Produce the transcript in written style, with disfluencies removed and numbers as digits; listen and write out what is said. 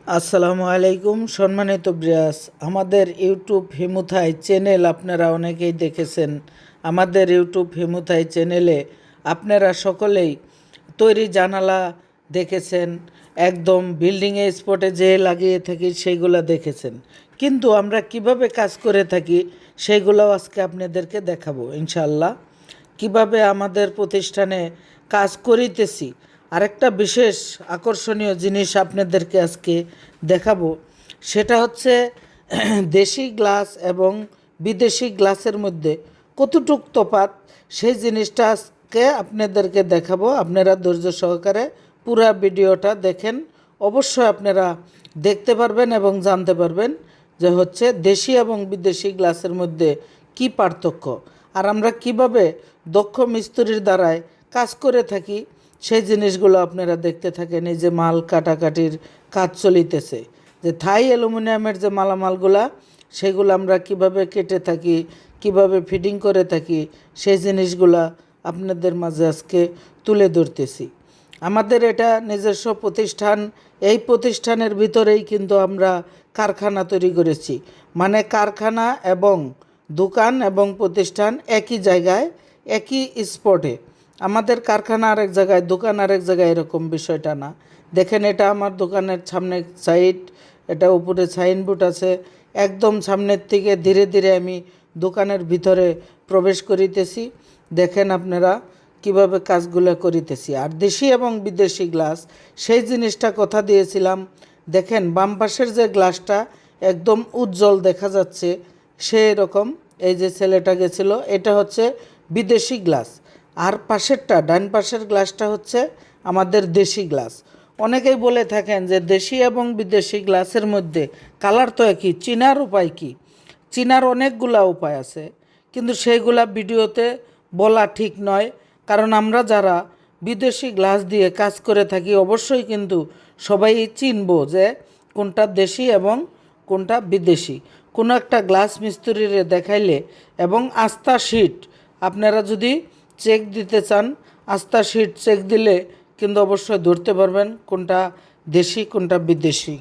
আসসালামু আলাইকুম সম্মানিত ব্রিয়াস, আমাদের ইউটিউব হিমুথাই চ্যানেল আপনারা অনেকেই দেখেছেন। আমাদের ইউটিউব হিমুথাই চ্যানেলে আপনারা সকলেই তৈরি জানালা দেখেছেন, একদম বিল্ডিংয়ে স্পটে যে লাগিয়ে থাকি সেইগুলো দেখেছেন। কিন্তু আমরা কিভাবে কাজ করে থাকি সেইগুলোও আজকে আপনাদেরকে দেখাবো ইনশাল্লাহ। কিভাবে আমাদের প্রতিষ্ঠানে কাজ করিতেছি, আরেকটা বিশেষ আকর্ষণীয় জিনিস আপনাদেরকে আজকে দেখাবো। সেটা হচ্ছে দেশি গ্লাস এবং বিদেশি গ্লাসের মধ্যে কতটুক তফাৎ, সেই জিনিসটা আজকে আপনাদেরকে দেখাবো। আপনারা ধৈর্য সহকারে পুরো ভিডিওটা দেখেন, অবশ্যই আপনারা দেখতে পারবেন এবং জানতে পারবেন যে হচ্ছে দেশি এবং বিদেশি গ্লাসের মধ্যে কি পার্থক্য, আর আমরা কিভাবে দক্ষ মিস্ত্রির দ্বারায় কাজ করে থাকি সেই জিনিসগুলো আপনারা দেখতে থাকেন। এই যে মাল কাটাকাটির কাজ চলিতেছে, যে থাই অ্যালুমিনিয়ামের যে মালামালগুলা সেগুলো আমরা কিভাবে কেটে থাকি, কিভাবে ফিটিং করে থাকি, সেই জিনিসগুলা আপনাদের মাঝে আজকে তুলে ধরতেছি। আমাদের এটা নিজস্ব প্রতিষ্ঠান, এই প্রতিষ্ঠানের ভিতরেই কিন্তু আমরা কারখানা তৈরি করেছি। মানে কারখানা এবং দোকান এবং প্রতিষ্ঠান একই জায়গায়, একই স্পটে। আমাদের কারখানা আরেক জায়গায়, দোকান আরেক জায়গায়, এরকম বিষয়টা না। দেখেন, এটা আমার দোকানের সামনে সাইড, এটা উপরে সাইনবোর্ড আছে। একদম সামনের থেকে ধীরে ধীরে আমি দোকানের ভিতরে প্রবেশ করিতেছি। দেখেন আপনারা কিভাবে কাজগুলো করিতেছি। আর দেশি এবং বিদেশি গ্লাস, সেই জিনিসটা কথা দিয়েছিলাম। দেখেন বাম পাশের যে গ্লাসটা একদম উজ্জ্বল দেখা যাচ্ছে, সেই রকম এই যে ছেলেটা গেছিলো, এটা হচ্ছে বিদেশি গ্লাস। আর পাশেরটা, ডান পাশের গ্লাসটা হচ্ছে আমাদের দেশি গ্লাস। অনেকেই বলে থাকেন যে দেশি এবং বিদেশি গ্লাসের মধ্যে কালার তো একই, চিনার উপায় কি? চিনার অনেকগুলা উপায় আছে, কিন্তু সেইগুলা ভিডিওতে বলা ঠিক নয়। কারণ আমরা যারা বিদেশি গ্লাস দিয়ে কাজ করে থাকি অবশ্যই কিন্তু সবাই চিনবো যে কোনটা দেশি এবং কোনটা বিদেশি। কোনো একটা গ্লাস মিস্ত্রিরে দেখাইলে এবং আস্থা শিট আপনারা যদি চেক দিতে চান, আস্থা শিট চেক দিলে কিন্তু অবশ্যই ধরতে পারবেন কোনটা দেশি কোনটা বিদেশি।